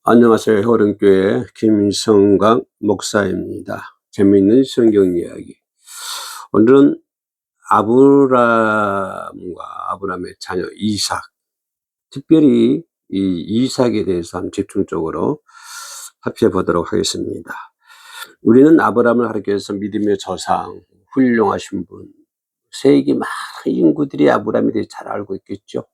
안녕하세요. 효령교회 김성광 목사입니다. 재미있는 성경 이야기. 오늘은 아브라함의 자녀 이삭, 특별히 이 이삭에 대해서 한번 집중적으로 살펴보도록 하겠습니다. 우리는 아브라함을 가리켜서 믿음의 조상, 훌륭하신 분, 세계 많은 인구들이 아브라함에 대해 잘 알고 있겠죠.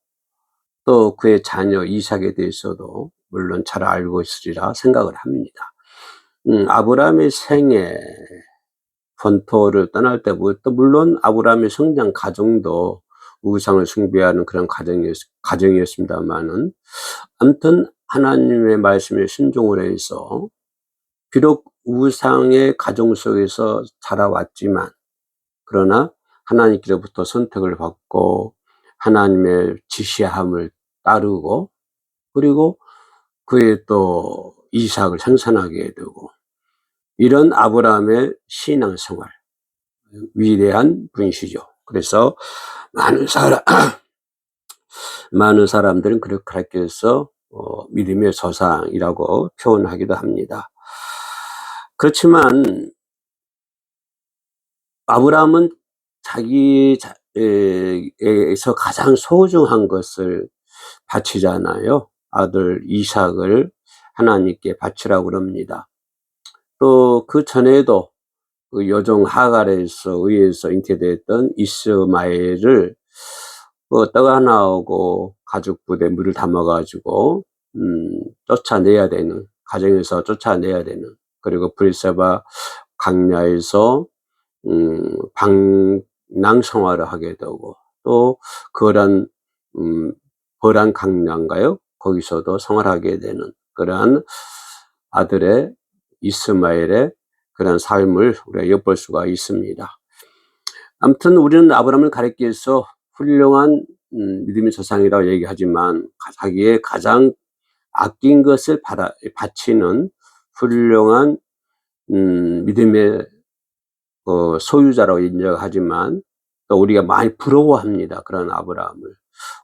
또 그의 자녀 이삭에 대해서도 물론 잘 알고 있으리라 생각을 합니다. 아브라함의 생애, 본토를 떠날 때부터 물론 아브라함의 성장 과정도 우상을 숭배하는 그런 가정이었습니다만은, 아무튼 하나님의 말씀에 순종을 해서 비록 우상의 가정 속에서 자라왔지만, 그러나 하나님께로부터 선택을 받고 하나님의 지시함을 따르고, 그리고 그의 또 이삭을 생산하게 되고, 이런 아브라함의 신앙생활, 위대한 분이시죠. 그래서 많은 사람들은 그렇게 해서 믿음의 조상이라고 표현하기도 합니다. 그렇지만 아브라함은 자기에서 가장 소중한 것을 바치잖아요. 아들 이삭을 하나님께 바치라고 그럽니다. 또 그 전에도 그 여종 하갈에서 의해서 잉태됐던 이스마엘을 떠가 나오고 가죽 부대에 물을 담아 가지고 쫓아내야 되는, 가정에서 쫓아내야 되는, 그리고 브엘세바 광야에서 방랑 생활을 하게 되고, 또 그런 버란 광야인가요? 거기서도 생활하게 되는 그러한 아들의 이스마엘의 그런 삶을 우리가 엿볼 수가 있습니다. 아무튼 우리는 아브라함을 가리켜서 훌륭한 믿음의 조상이라고 얘기하지만, 자기의 가장 아낀 것을 바치는 훌륭한 믿음의 소유자라고 인정하지만, 또 우리가 많이 부러워합니다. 그런 아브라함을.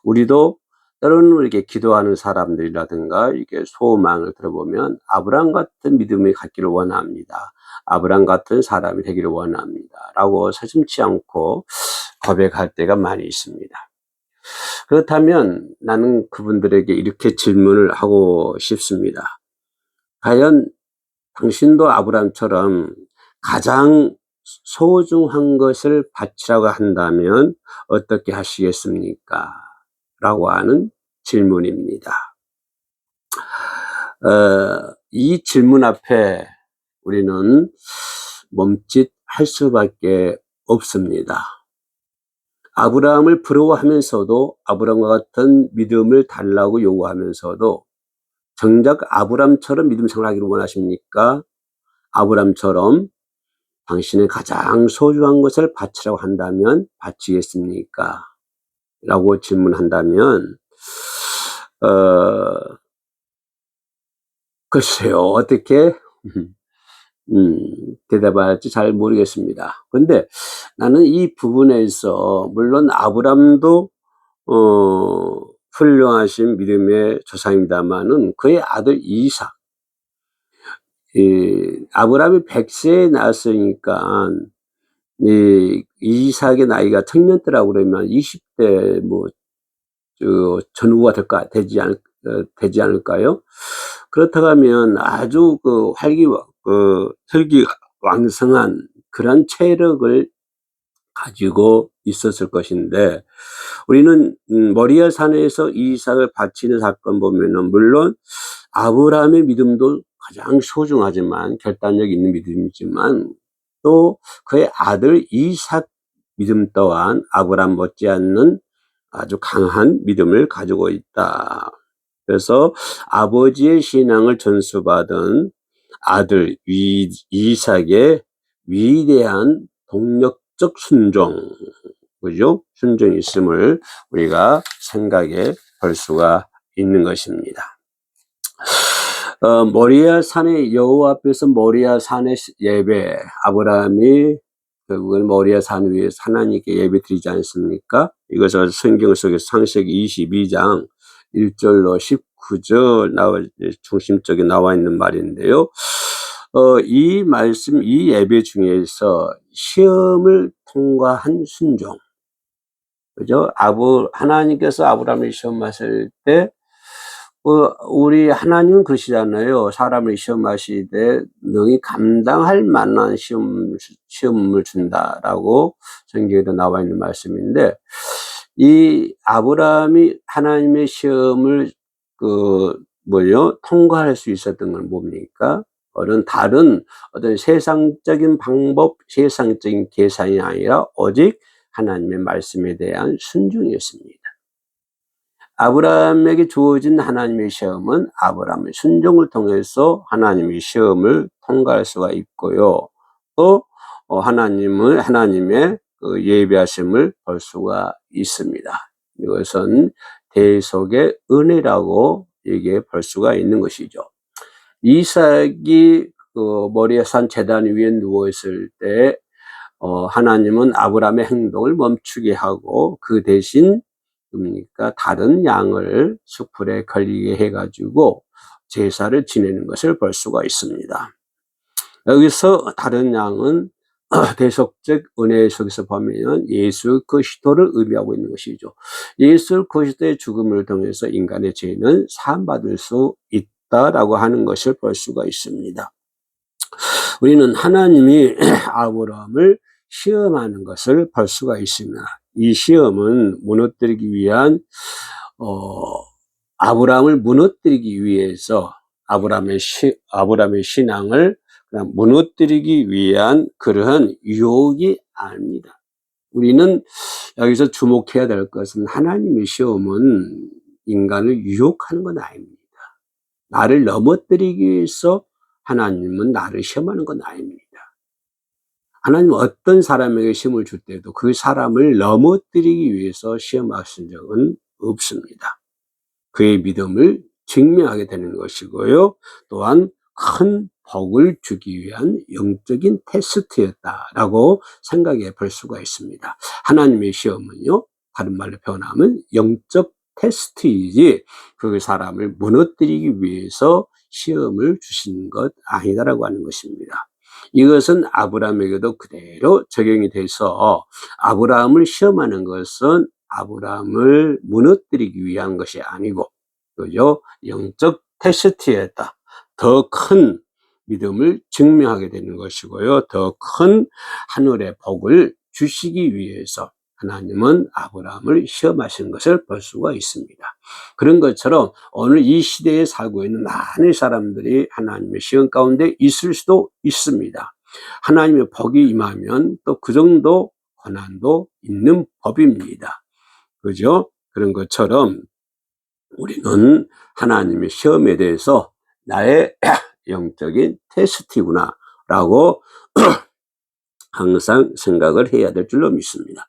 우리도 때로는 이렇게 기도하는 사람들이라든가 이렇게 소망을 들어보면 아브라함 같은 믿음이 갖기를 원합니다. 아브라함 같은 사람이 되기를 원합니다. 라고 서슴지 않고 고백할 때가 많이 있습니다. 그렇다면 나는 그분들에게 이렇게 질문을 하고 싶습니다. 과연 당신도 아브라함처럼 가장 소중한 것을 바치라고 한다면 어떻게 하시겠습니까? 라고 하는 질문입니다. 이 질문 앞에 우리는 멈칫할 수밖에 없습니다. 아브라함을 부러워하면서도, 아브라함과 같은 믿음을 달라고 요구하면서도, 정작 아브라함처럼 믿음 생활하기를 원하십니까? 아브라함처럼 당신의 가장 소중한 것을 바치라고 한다면 바치겠습니까? 라고 질문한다면 글쎄요, 어떻게 대답할지 잘 모르겠습니다. 그런데 나는 이 부분에서 물론 아브라함도 훌륭하신 믿음의 조상입니다마는 그의 아들 이삭, 아브라함이 100세에 낳았으니까 이삭의 나이가 청년때라고 그러면 20대 전후가 되지 않을까요? 그렇다고 하면 아주 혈기왕성한 그런 체력을 가지고 있었을 것인데, 우리는 모리아 산에서 이삭을 바치는 사건 보면은 물론 아브라함의 믿음도 가장 소중하지만, 결단력 있는 믿음이지만, 또 그의 아들 이삭 믿음 또한 아브라함 못지않는 아주 강한 믿음을 가지고 있다. 그래서 아버지의 신앙을 전수받은 아들 이삭의 위대한 동력적 순종, 그죠? 순종이 있음을 우리가 생각해 볼 수가 있는 것입니다. 모리아 산의 여호와 앞에서 모리아 산의 예배, 아브라함이 결국은 모리아 산 위에서 하나님께 예배 드리지 않습니까? 이것을 성경 속에서 창세기 22장 1절로 19절 중심적에 나와 있는 말인데요. 이 말씀, 이 예배 중에서 시험을 통과한 순종, 그죠? 하나님께서 아브라함을 시험하실 때, 우리 하나님은 그러시잖아요. 사람을 시험하시되 능히 감당할 만한 시험을 준다라고 성경에도 나와 있는 말씀인데, 이 아브라함이 하나님의 시험을 통과할 수 있었던 건 뭡니까? 다른 어떤 세상적인 방법, 세상적인 계산이 아니라 오직 하나님의 말씀에 대한 순종이었습니다. 아브라함에게 주어진 하나님의 시험은 아브라함의 순종을 통해서 하나님의 시험을 통과할 수가 있고요. 또 하나님의 예비하심을 볼 수가 있습니다. 이것은 대속의 은혜라고 볼 수가 있는 것이죠. 이삭이 모리아 산 제단 위에 누워 있을 때 하나님은 아브라함의 행동을 멈추게 하고 그 대신 다른 양을 수풀에 걸리게 해가지고 제사를 지내는 것을 볼 수가 있습니다. 여기서 다른 양은 대속적 은혜 속에서 보면 예수 그리스도를 의미하고 있는 것이죠. 예수 그리스도의 죽음을 통해서 인간의 죄는 사함받을 수 있다라고 하는 것을 볼 수가 있습니다. 우리는 하나님이 아브라함을 시험하는 것을 볼 수가 있습니다. 이 시험은 무너뜨리기 위한 아브라함을 무너뜨리기 위해서 아브라함의 신앙을 그냥 무너뜨리기 위한 그러한 유혹이 아닙니다. 우리는 여기서 주목해야 될 것은 하나님의 시험은 인간을 유혹하는 건 아닙니다. 나를 넘어뜨리기 위해서 하나님은 나를 시험하는 건 아닙니다. 하나님은 어떤 사람에게 시험을 줄 때도 그 사람을 넘어뜨리기 위해서 시험하신 적은 없습니다. 그의 믿음을 증명하게 되는 것이고요. 또한 큰 복을 주기 위한 영적인 테스트였다라고 생각해 볼 수가 있습니다. 하나님의 시험은요, 다른 말로 표현하면 영적 테스트이지 그 사람을 무너뜨리기 위해서 시험을 주신 것 아니다라고 하는 것입니다. 이것은 아브라함에게도 그대로 적용이 돼서 아브라함을 시험하는 것은 아브라함을 무너뜨리기 위한 것이 아니고, 그죠? 영적 테스트에다 더 큰 믿음을 증명하게 되는 것이고요. 더 큰 하늘의 복을 주시기 위해서 하나님은 아브라함을 시험하시는 것을 볼 수가 있습니다. 그런 것처럼 오늘 이 시대에 살고 있는 많은 사람들이 하나님의 시험 가운데 있을 수도 있습니다. 하나님의 복이 임하면 또 그 정도 고난도 있는 법입니다. 그죠? 그런 것처럼 우리는 하나님의 시험에 대해서 나의 영적인 테스트구나 라고 항상 생각을 해야 될 줄로 믿습니다.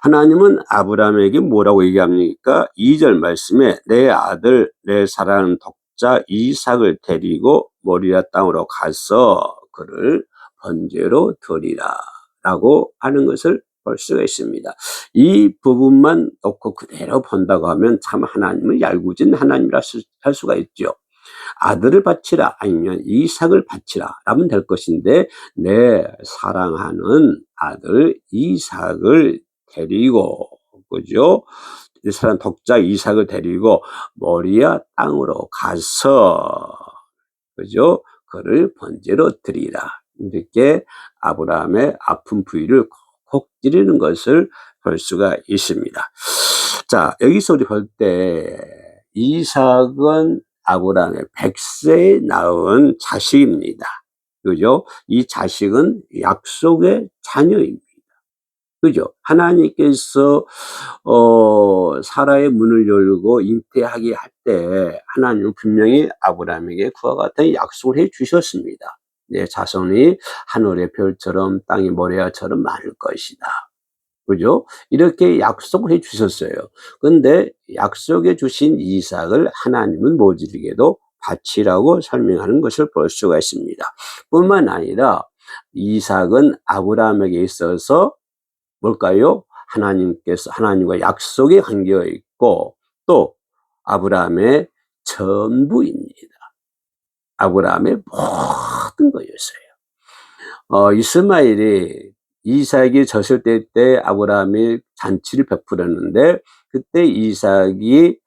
하나님은 아브라함에게 뭐라고 얘기합니까? 2절 말씀에 내 아들 내 사랑하는 독자 이삭을 데리고 모리아 땅으로 가서 그를 번제로 드리라 라고 하는 것을 볼 수가 있습니다. 이 부분만 놓고 그대로 본다고 하면 참 하나님은 얄궂은 하나님이라 할 수가 있죠. 아들을 바치라 아니면 이삭을 바치라 라면 될 것인데 내 사랑하는 아들 이삭을 데리고, 그죠? 내 사랑 독자 이삭을 데리고 모리아 땅으로 가서, 그죠? 그를 번제로 드리라. 이렇게 아브라함의 아픈 부위를 콕 찌르는 것을 볼 수가 있습니다. 자, 여기서 우리 볼 때 이삭은 아브라함의 100세에 낳은 자식입니다. 그죠? 이 자식은 약속의 자녀입니다. 그죠? 하나님께서 사라의 문을 열고 잉태하게 할 때 하나님은 분명히 아브라함에게 그와 같은 약속을 해 주셨습니다. 내 자손이 하늘의 별처럼 땅의 모래알처럼 많을 것이다. 그죠? 이렇게 약속을 해 주셨어요. 그런데 약속해 주신 이삭을 하나님은 모질게도 바치라고 설명하는 것을 볼 수가 있습니다. 뿐만 아니라 이삭은 아브라함에게 있어서 뭘까요? 하나님과 약속에 관계가 있고 또 아브라함의 전부입니다. 아브라함의 모든 거였어요. 이스마엘이 이삭이 졌을 때 아브라함이 잔치를 베풀었는데 그때 이삭이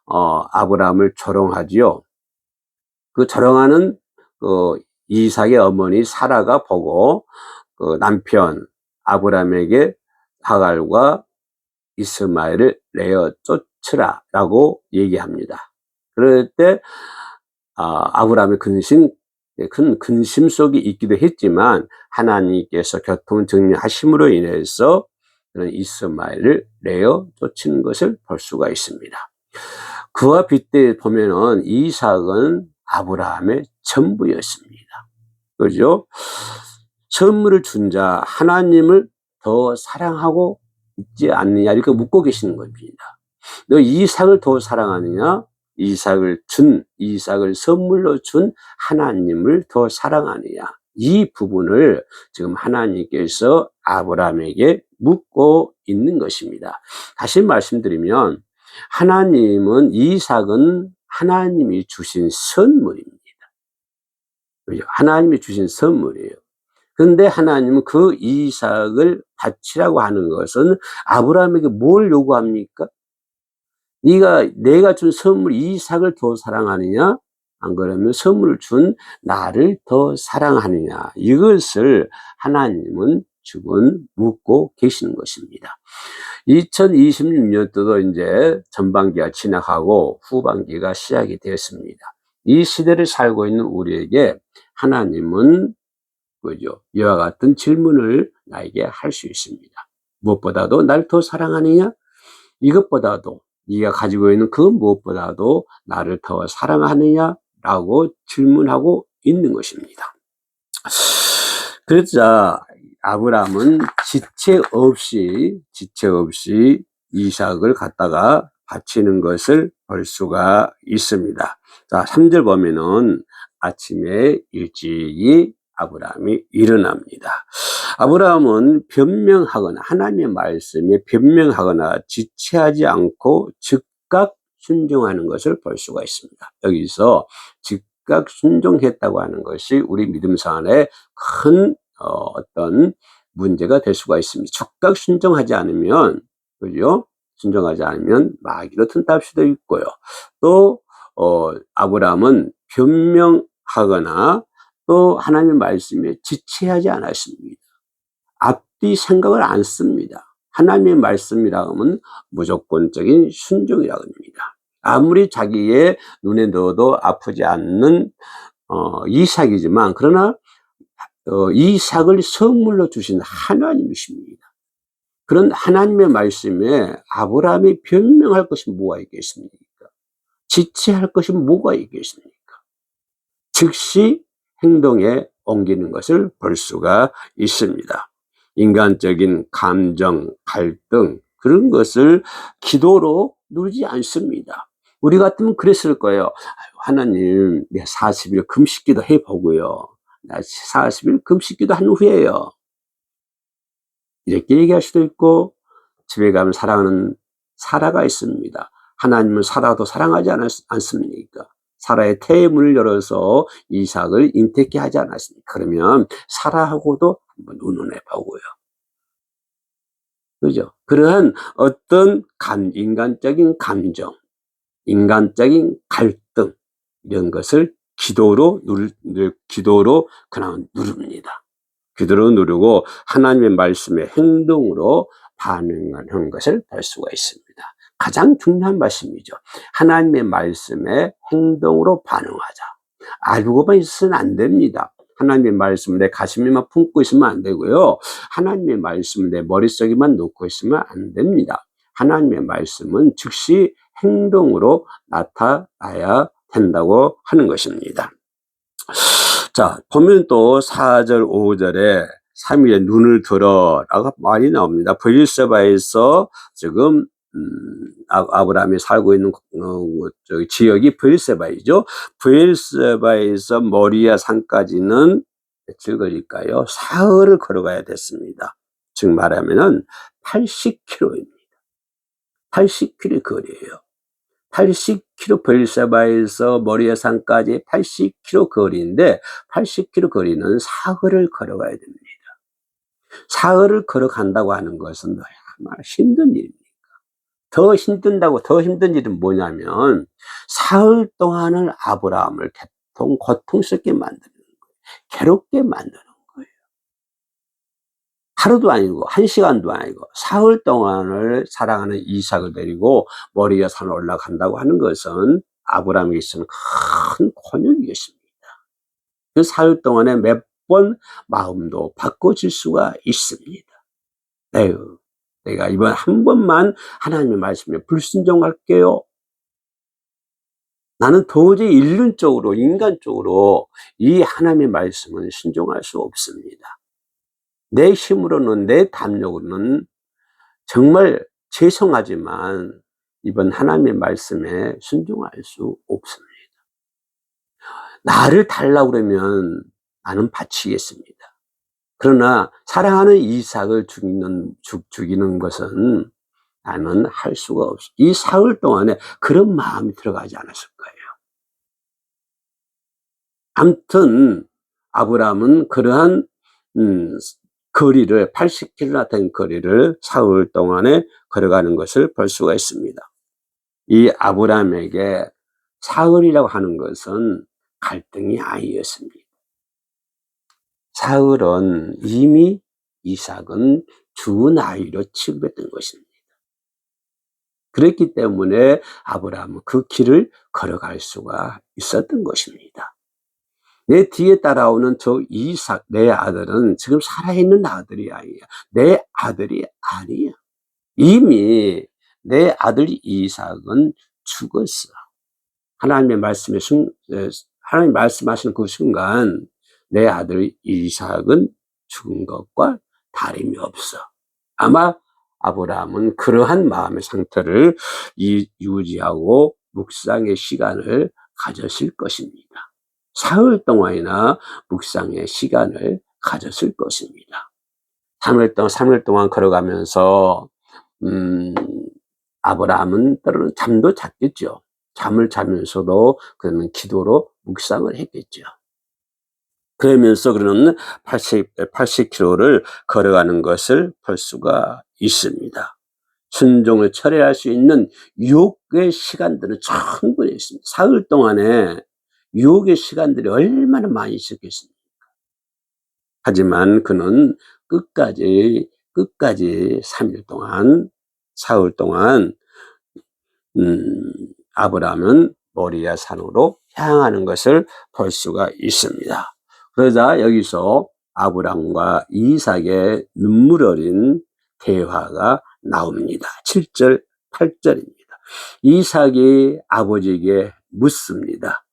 아브라함을 조롱하지요. 그 조롱하는 이삭의 어머니 사라가 보고 그 남편 아브라함에게 하갈과 이스마엘을 내어 쫓으라라고 얘기합니다. 그럴 때 아브라함의 큰 근심 속에 있기도 했지만 하나님께서 교통 정리하심으로 인해서 그런 이스마엘을 내어 쫓는 것을 볼 수가 있습니다. 그와 빗대 보면은 이삭은 아브라함의 전부였습니다. 그죠? 선물을 준 자 하나님을 더 사랑하고 있지 않느냐 이렇게 묻고 계시는 겁니다. 너 이삭을 더 사랑하느냐? 이삭을 선물로 준 하나님을 더 사랑하느냐? 이 부분을 지금 하나님께서 아브라함에게 묻고 있는 것입니다. 다시 말씀드리면 하나님은 이삭은 하나님이 주신 선물입니다. 그죠? 하나님이 주신 선물이에요. 그런데 하나님은 그 이삭을 바치라고 하는 것은 아브라함에게 뭘 요구합니까? 내가 준 선물 이삭을 더 사랑하느냐? 안 그러면 선물을 준 나를 더 사랑하느냐? 이것을 하나님은 지금 묻고 계시는 것입니다. 2026년도도 이제 전반기가 지나가고 후반기가 시작이 되었습니다. 이 시대를 살고 있는 우리에게 하나님은 그죠? 이와 같은 질문을 나에게 할 수 있습니다. 무엇보다도 날 더 사랑하느냐? 이것보다도 네가 가지고 있는 그 무엇보다도 나를 더 사랑하느냐? 라고 질문하고 있는 것입니다. 그러자 아브라함은 지체 없이 이삭을 갖다가 바치는 것을 볼 수가 있습니다. 자, 3절 보면은 아침에 일찍이 아브라함이 일어납니다. 아브라함은 변명하거나 하나님의 말씀에 변명하거나 지체하지 않고 즉각 순종하는 것을 볼 수가 있습니다. 여기서 즉각 순종했다고 하는 것이 우리 믿음사 안에 큰 어떤 문제가 될 수가 있습니다. 즉각 순종하지 않으면, 그죠? 순종하지 않으면 마귀로 튼답 수도 있고요. 또 아브라함은 변명하거나 또 하나님의 말씀에 지체하지 않았습니다. 앞뒤 생각을 안 씁니다. 하나님의 말씀이라 하면 무조건적인 순종이라고 합니다. 아무리 자기의 눈에 넣어도 아프지 않는 이삭이지만 그러나 이삭을 선물로 주신 하나님이십니다. 그런 하나님의 말씀에 아브라함이 변명할 것이 뭐가 있겠습니까? 지체할 것이 뭐가 있겠습니까? 즉시 행동에 옮기는 것을 볼 수가 있습니다. 인간적인 감정, 갈등 그런 것을 기도로 누르지 않습니다. 우리 같으면 그랬을 거예요. 하나님, 내가 40일 금식기도 해보고요. 나 40일 금식기도 한 후에요. 이렇게 얘기할 수도 있고 집에 가면 사랑하는 사라가 있습니다. 하나님은 사라도 사랑하지 않습니까? 사라의 태의 문을 열어서 이삭을 잉태케 하지 않았습니까? 그러면 사라하고도 한번 의논해 보고요. 그죠? 그러한 어떤 인간적인 감정, 인간적인 갈등 이런 것을 기도로 그냥 누릅니다. 기도로 누르고 하나님의 말씀의 행동으로 반응하는 것을 볼 수가 있습니다. 가장 중요한 말씀이죠. 하나님의 말씀에 행동으로 반응하자. 알고만 있어서는 안 됩니다. 하나님의 말씀을 내 가슴에만 품고 있으면 안 되고요. 하나님의 말씀을 내 머릿속에만 놓고 있으면 안 됩니다. 하나님의 말씀은 즉시 행동으로 나타나야 된다고 하는 것입니다. 자, 보면 또 4절, 5절에 3일에 눈을 들어 라고 말이 나옵니다. 브엘세바에서 지금 아브라함이 살고 있는 지역이 브엘세바이죠. 브엘세바에서 모리아 산까지는 며칠 걸릴까요? 사흘을 걸어가야 됐습니다. 즉 말하면은 80km입니다. 80km 거리예요. 80km, 베르세바에서 모리아 산까지 80km 거리인데 80km 거리는 사흘을 걸어가야 됩니다. 사흘을 걸어간다고 하는 것은 정말 힘든 일입니다. 더 힘든 일은 뭐냐면 사흘 동안을 아브라함을 고통스럽게 만드는 거예요. 괴롭게 만드는 거예요. 하루도 아니고 1시간도 아니고 사흘 동안을 사랑하는 이삭을 데리고 모리아 산에 올라간다고 하는 것은 아브라함에게 있어서는 큰 곤욕이었습니다. 그 사흘 동안에 몇 번 마음도 바꿔질 수가 있습니다. 에휴, 내가 이번 한 번만 하나님의 말씀에 불순종할게요. 나는 도저히 인륜적으로, 인간적으로 이 하나님의 말씀은 순종할 수 없습니다. 내 힘으로는, 내 담력으로는 정말 죄송하지만 이번 하나님의 말씀에 순종할 수 없습니다. 나를 달라고 그러면 나는 바치겠습니다. 그러나 사랑하는 이삭을 죽이는 것은 나는 할 수가 없어. 이 사흘 동안에 그런 마음이 들어가지 않았을 거예요. 아무튼 아브라함은 그러한 거리를 80km나 된 거리를 사흘 동안에 걸어가는 것을 볼 수가 있습니다. 이 아브라함에게 사흘이라고 하는 것은 갈등이 아니었습니다. 사흘은 이미 이삭은 죽은 아이로 취급했던 것입니다. 그랬기 때문에 아브라함은 그 길을 걸어갈 수가 있었던 것입니다. 내 뒤에 따라오는 저 이삭, 내 아들은 지금 살아있는 아들이 아니야. 내 아들이 아니야. 이미 내 아들 이삭은 죽었어. 하나님 말씀하시는 그 순간 내 아들 이삭은 죽은 것과 다름이 없어. 아마 아브라함은 그러한 마음의 상태를 유지하고 묵상의 시간을 가졌을 것입니다. 사흘 동안이나 묵상의 시간을 가졌을 것입니다. 3일 동안 걸어가면서 아브라함은 때로는 잠도 잤겠죠. 잠을 자면서도 그는 기도로 묵상을 했겠죠. 그러면서 그는 80km를 걸어가는 것을 볼 수가 있습니다. 순종을 철회할 수 있는 유혹의 시간들은 충분히 있습니다. 사흘 동안에 유혹의 시간들이 얼마나 많이 있었겠습니까? 하지만 그는 끝까지 3일 동안, 사흘 동안 아브라함은 모리아 산으로 향하는 것을 볼 수가 있습니다. 그러자 여기서 아브라함과 이삭의 눈물 어린 대화가 나옵니다. 7절, 8절입니다. 이삭이 아버지에게 묻습니다.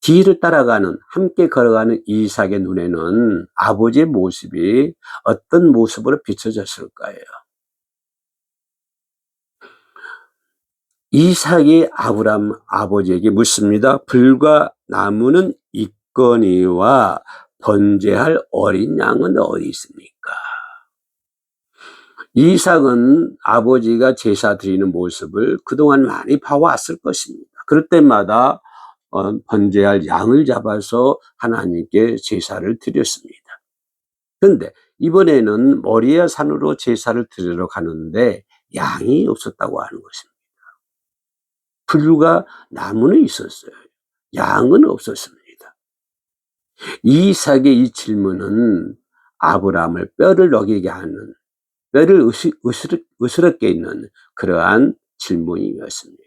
뒤를 따라가는, 함께 걸어가는 이삭의 눈에는 아버지의 모습이 어떤 모습으로 비춰졌을 거예요. 이삭이 아브라함 아버지에게 묻습니다. 불과 나무는 있거니와 번제할 어린 양은 어디 있습니까? 이삭은 아버지가 제사 드리는 모습을 그동안 많이 봐왔을 것입니다. 그럴 때마다 번제할 양을 잡아서 하나님께 제사를 드렸습니다. 그런데 이번에는 모리아 산으로 제사를 드리러 가는데 양이 없었다고 하는 것입니다. 불과 나무는 있었어요. 양은 없었습니다. 이삭의 이 질문은 아브라함을 뼈를 녹이게 하는, 뼈를 으스럽게 있는 그러한 질문이었습니다.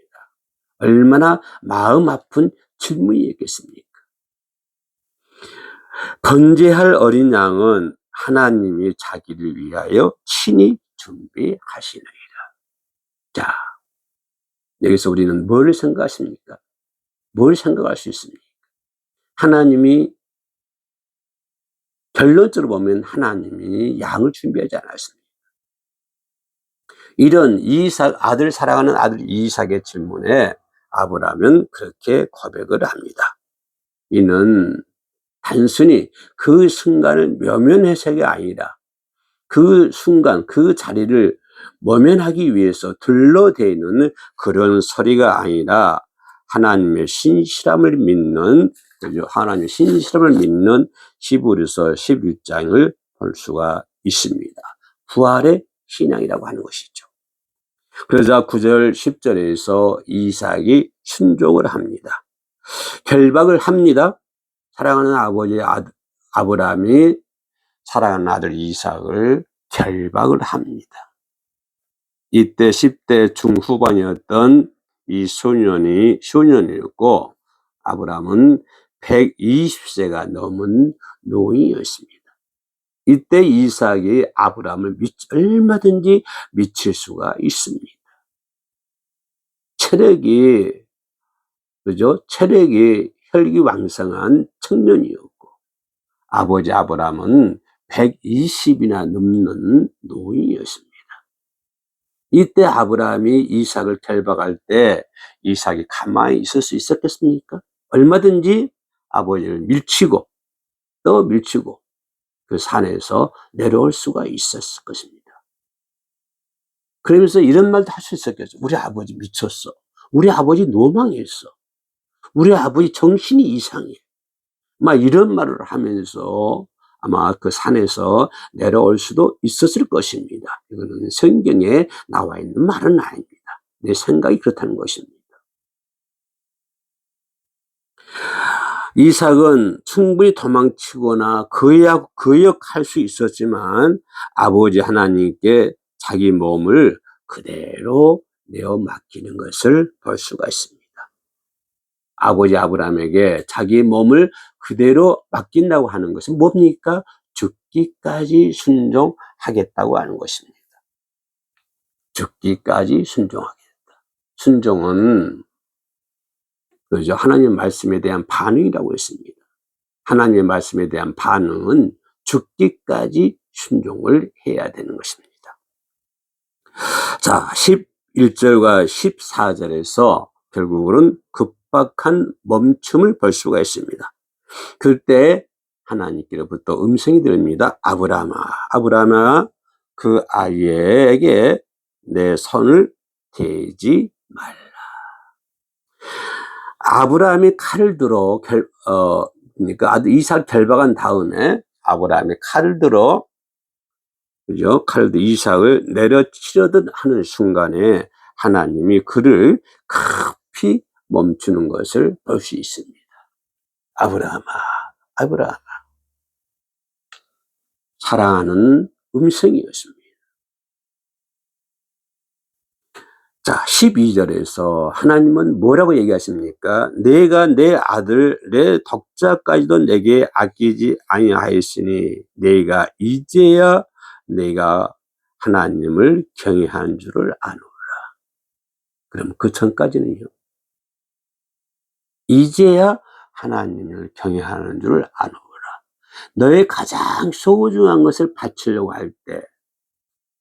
얼마나 마음 아픈 질문이었겠습니까? 번제할 어린 양은 하나님이 자기를 위하여 친히 준비하시느니라. 자, 여기서 우리는 뭘 생각하십니까? 뭘 생각할 수 있습니까? 하나님이, 결론적으로 보면 하나님이 양을 준비하지 않았습니다. 이런 사랑하는 아들 이삭의 질문에 아브라함은 그렇게 고백을 합니다. 이는 단순히 그 순간을 묘면해서가 아니라 그 순간, 그 자리를 모면하기 위해서 둘러대는 그런 소리가 아니라 하나님의 신실함을 믿는, 하나님의 신실함을 믿는 히브리서 11장을 볼 수가 있습니다. 부활의 신앙이라고 하는 것이죠. 그러자 9절 10절에서 이삭이 순종을 합니다. 결박을 합니다. 사랑하는 아버지 아브라함이 사랑하는 아들 이삭을 결박을 합니다. 이때 10대 중후반이었던 이 소년이었고 아브라함은 120세가 넘은 노인이었습니다. 이때 이삭이 아브라함을 얼마든지 미칠 수가 있습니다. 체력이 혈기왕성한 청년이었고 아버지 아브라함은 120이나 넘는 노인이었습니다. 이때 아브라함이 이삭을 결박할 때 이삭이 가만히 있을 수 있었겠습니까? 얼마든지 아버지를 밀치고 또 밀치고 그 산에서 내려올 수가 있었을 것입니다. 그러면서 이런 말도 할 수 있었겠죠. 우리 아버지 미쳤어. 우리 아버지 노망했어. 우리 아버지 정신이 이상해. 막 이런 말을 하면서 아마 그 산에서 내려올 수도 있었을 것입니다. 이거는 성경에 나와 있는 말은 아닙니다. 내 생각이 그렇다는 것입니다. 이삭은 충분히 도망치거나 거역할 수 있었지만 아버지 하나님께 자기 몸을 그대로 내어 맡기는 것을 볼 수가 있습니다. 아버지 아브라함에게 자기 몸을 그대로 맡긴다고 하는 것은 뭡니까? 죽기까지 순종하겠다고 하는 것입니다. 죽기까지 순종하겠다. 순종은 그죠? 하나님 말씀에 대한 반응이라고 했습니다. 하나님의 말씀에 대한 반응은 죽기까지 순종을 해야 되는 것입니다. 자, 11절과 14절에서 결국은 급박한 멈춤을 볼 수가 있습니다. 그때 하나님께로부터 음성이 들립니다. 아브라함아, 그 아이에게 내 손을 대지 말라. 아브라함이 칼을 들어 그러니까 아들 이삭 결박한 다음에 아브라함이 칼을 들어 그죠? 칼을 들어 이삭을 내려치려듯 하는 순간에 하나님이 그를 급히 멈추는 것을 볼 수 있습니다. 아브라함아. 사랑하는 음성이었습니다. 자, 12절에서 하나님은 뭐라고 얘기하십니까? 내가 내 아들, 내 독자까지도 내게 아끼지 아니하였으니 내가 이제야 내가 하나님을 경외하는 줄을 아노라. 그럼 그 전까지는요. 이제야 하나님을 경외하는 줄을 아노라. 너의 가장 소중한 것을 바치려고 할 때,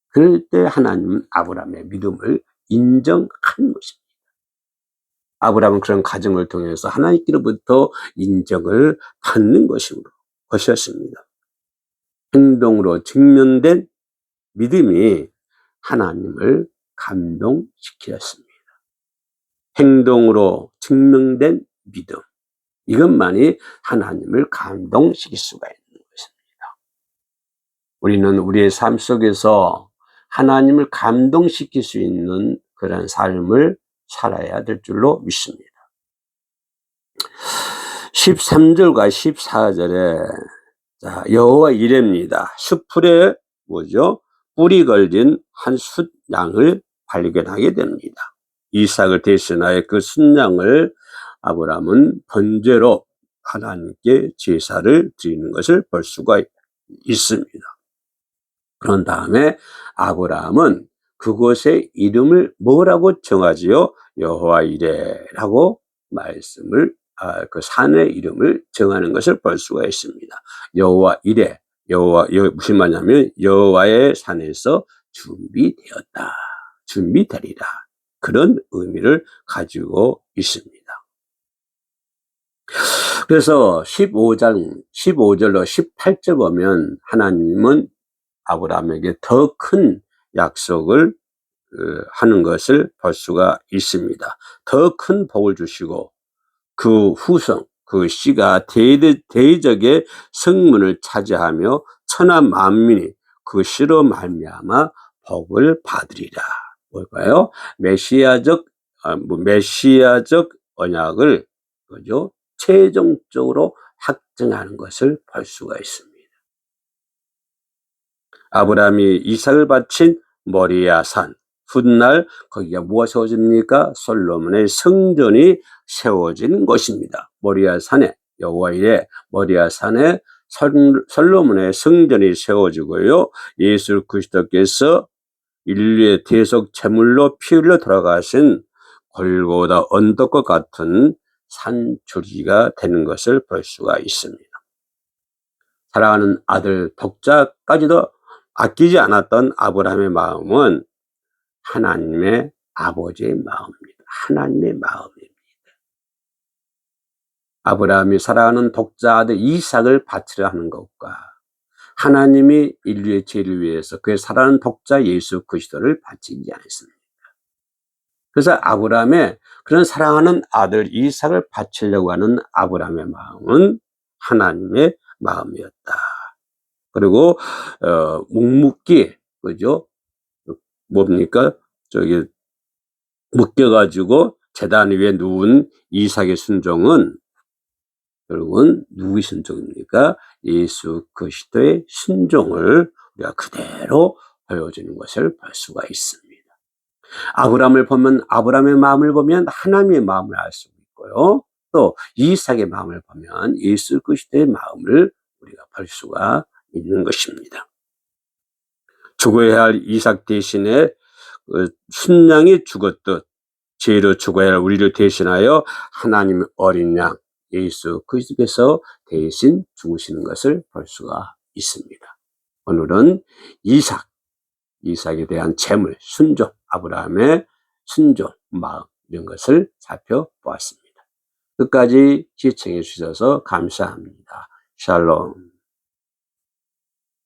그럴 때 하나님은 아브라함의 믿음을 인정하는 것입니다. 아브라함은 그런 과정을 통해서 하나님께로부터 인정을 받는 것이었습니다. 행동으로 증명된 믿음이 하나님을 감동시켰습니다. 행동으로 증명된 믿음, 이것만이 하나님을 감동시킬 수가 있는 것입니다. 우리는 우리의 삶 속에서 하나님을 감동시킬 수 있는 그런 삶을 살아야 될 줄로 믿습니다. 13절과 14절에 자, 여호와 이레입니다. 숯불에 뿔이 걸린 한 숫양을 발견하게 됩니다. 이삭을 대신하여 그 숫양을 아브라함은 번제로 하나님께 제사를 드리는 것을 볼 수가 있습니다. 그런 다음에 아브라함은 그곳의 이름을 뭐라고 정하지요? 여호와 이레라고 말씀을 그 산의 이름을 정하는 것을 볼 수가 있습니다. 여호와 이레, 무슨 말이냐면 여호와의 산에서 준비되리라. 그런 의미를 가지고 있습니다. 그래서 15절로 18절 보면 하나님은 아브라함에게 더 큰 약속을 하는 것을 볼 수가 있습니다. 더 큰 복을 주시고 그 후손, 그 씨가 대적의 성문을 차지하며 천하 만민이 그 씨로 말미암아 복을 받으리라. 뭘까요? 메시아적 언약을 그죠? 최종적으로 확증하는 것을 볼 수가 있습니다. 아브라함이 이삭을 바친 모리아 산 훗날 거기가 뭐가 세워집니까? 솔로몬의 성전이 세워진 것입니다. 모리아 산에 여호와의 모리아 산에 솔로몬의 성전이 세워지고요. 예수 그리스도께서 인류의 대속 제물로 피 흘려 돌아가신 골고다 언덕과 같은 산줄기가 되는 것을 볼 수가 있습니다. 사랑하는 아들 독자까지도 아끼지 않았던 아브라함의 마음은 하나님의 아버지의 마음입니다. 하나님의 마음입니다. 아브라함이 사랑하는 독자 아들 이삭을 바치려 하는 것과 하나님이 인류의 죄를 위해서 그의 사랑하는 독자 예수 그리스도를 바치지 않았습니다. 그래서 아브라함의 그런 사랑하는 아들 이삭을 바치려고 하는 아브라함의 마음은 하나님의 마음이었다. 그리고 묵묵히 그죠? 뭡니까? 묶여가지고 제단 위에 누운 이삭의 순종은 결국은 누구의 순종입니까? 예수 그리스도의 순종을 우리가 그대로 보여주는 것을 볼 수가 있습니다. 아브라함을 보면 아브라함의 마음을 보면 하나님의 마음을 알 수 있고요. 또 이삭의 마음을 보면 예수 그리스도의 마음을 우리가 볼 수가 있는 것입니다. 죽어야 할 이삭 대신에 순양이 죽었듯 죄로 죽어야 할 우리를 대신하여 하나님 어린 양 예수 그리스도께서 대신 죽으시는 것을 볼 수가 있습니다. 오늘은 이삭에 대한 재물, 순종, 아브라함의 순종, 마음 이런 것을 살펴보았습니다. 끝까지 시청해 주셔서 감사합니다. 샬롬.